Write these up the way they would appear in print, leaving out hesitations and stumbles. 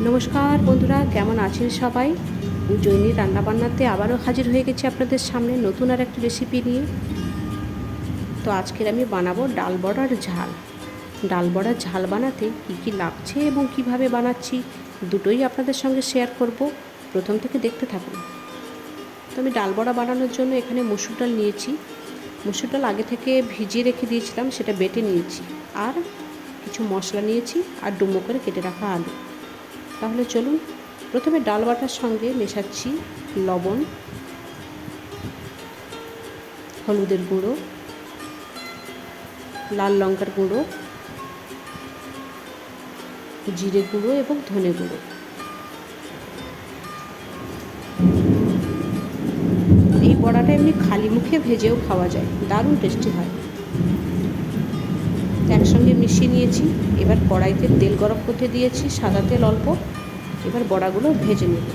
নমস্কার বন্ধুরা, কেমন আছেন সবাই? জৈনী রান্নাবান্নাতে আবারও হাজির হয়ে গেছি আপনাদের সামনে নতুন আর একটা রেসিপি নিয়ে। তো আজকের আমি বানাবো ডাল বড়ার ঝাল। ডাল বড়ার ঝাল বানাতে কী কী লাগছে এবং কিভাবে বানাচ্ছি দুটোই আপনাদের সঙ্গে শেয়ার করব। প্রথম থেকে দেখতে থাকুন। তো আমি ডাল বড়া বানানোর জন্য এখানে মসুর ডাল নিয়েছি। মসুর ডাল আগে থেকে ভিজিয়ে রেখে দিয়েছিলাম, সেটা বেটে নিয়েছি। আর কিছু মশলা নিয়েছি আর ডুমো করে কেটে রাখা আলু। তাহলে চলুন, প্রথমে ডাল বাটার সঙ্গে মেশাচ্ছি লবণ, হলুদের গুঁড়ো, লাল লঙ্কার গুঁড়ো, জিরে গুঁড়ো এবং ধনে গুঁড়ো। এই বড়াটা এমনি খালি মুখে ভেজেও খাওয়া যায়, দারুণ টেস্টি হয়। একসঙ্গে মিশিয়ে নিয়েছি। এবার কড়াইতে তেল গরম করতে দিয়েছি, সাদা তেল অল্প। এবার বড়াগুলো ভেজে নেব।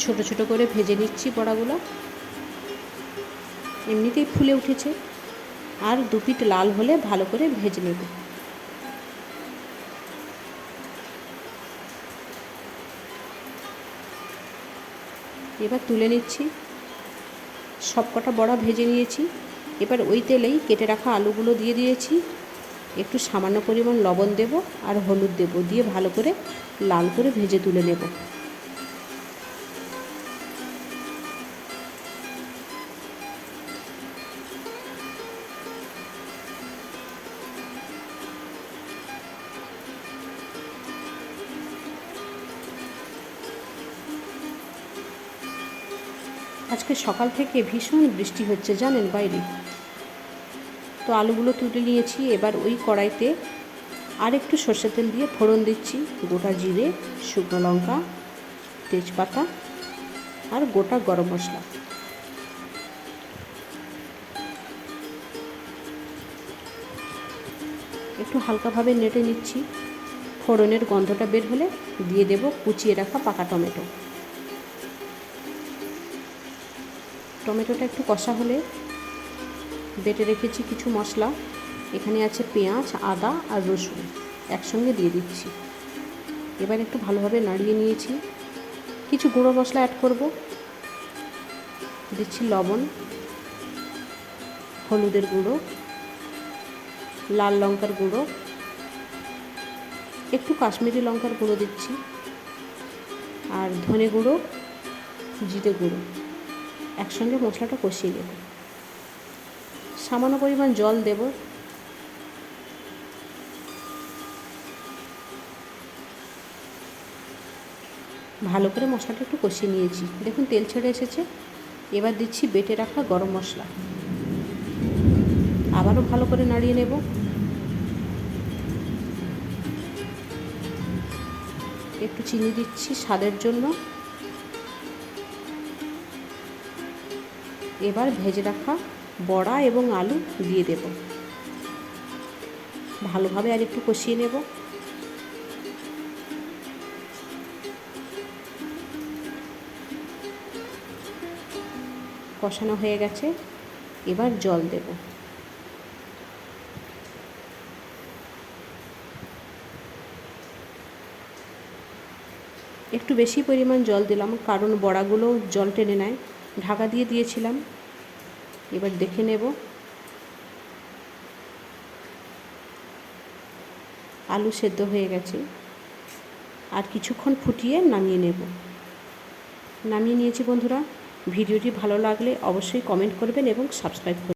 ছোট ছোট করে ভেজে নিচ্ছি বড়াগুলো। এমনিতেই ফুলে উঠেছে, আর দু পিঠ লাল হলে ভালো করে ভেজে নেব। এবার তুলে নিচ্ছি। সব কটা বড়া ভেজে নিয়েছি। এবার ওই তেলেই কেটে রাখা আলুগুলো দিয়ে দিয়েছি। একটু সামান্য পরিমাণ লবণ দেব আর হলুদ দেব, দিয়ে ভালো করে লাল করে ভেজে তুলে নেব। আজকে সকাল থেকে ভীষণ বৃষ্টি হচ্ছে জানেন বাইরে। তো আলুগুলো তুলে নিয়েছি। এবার ওই কড়াইতে আর একটু সর্ষের তেল দিয়ে ফোড়ন দিচ্ছি। গোটা জিরে, শুকনো লঙ্কা, তেজপাতা আর গোটা গরম মশলা। একটু হালকাভাবে নেড়ে নিচ্ছি। ফোড়নের গন্ধটা বের হলে দিয়ে দেব কুচিয়ে রাখা পাকা টমেটো। টমেটোটা একটু কষা হলে বেটে রেখেছি কিছু মশলা। এখানে আছে পেঁয়াজ, আদা আর রসুন, একসঙ্গে দিয়ে দিচ্ছি। এবার একটু ভালোভাবে নাড়িয়ে নিয়েছি। কিছু গুঁড়ো মশলা অ্যাড করব। দিচ্ছি লবণ, হলুদের গুঁড়ো, লাল লঙ্কার গুঁড়ো, একটু কাশ্মীরি লঙ্কার গুঁড়ো দিচ্ছি, আর ধনে গুঁড়ো, জিরে গুঁড়ো। একসঙ্গে মশলাটা কষিয়ে নেব। সামান্য পরিমাণ জল দেব। ভালো করে মশলাটা একটু কষিয়ে নিয়েছি। দেখুন তেল ছেড়ে এসেছে। এবার দিচ্ছি বেটে রাখা গরম মশলা। আবারও ভালো করে নাড়িয়ে নেব। একটু চিনি দিচ্ছি স্বাদের জন্য। এবার ভেজে রাখা বড়া এবং আলু দিয়ে দেব। ভালোভাবে আর একটু কষিয়ে নেব। কষানো হয়ে গেছে। এবার জল দেব। একটু বেশি পরিমাণ জল দিলাম, কারণ বড়াগুলো জল টেনে নেয়। ঢাকা দিয়ে দিয়েছিলাম। এবার দেখে নেব। আলু সেদ্ধ হয়ে গেছে। আর কিছুক্ষণ ফুটিয়ে নামিয়ে নেব। নামিয়ে নিয়েছি বন্ধুরা। ভিডিওটি ভালো লাগলে অবশ্যই কমেন্ট করবেন এবং সাবস্ক্রাইব করবেন।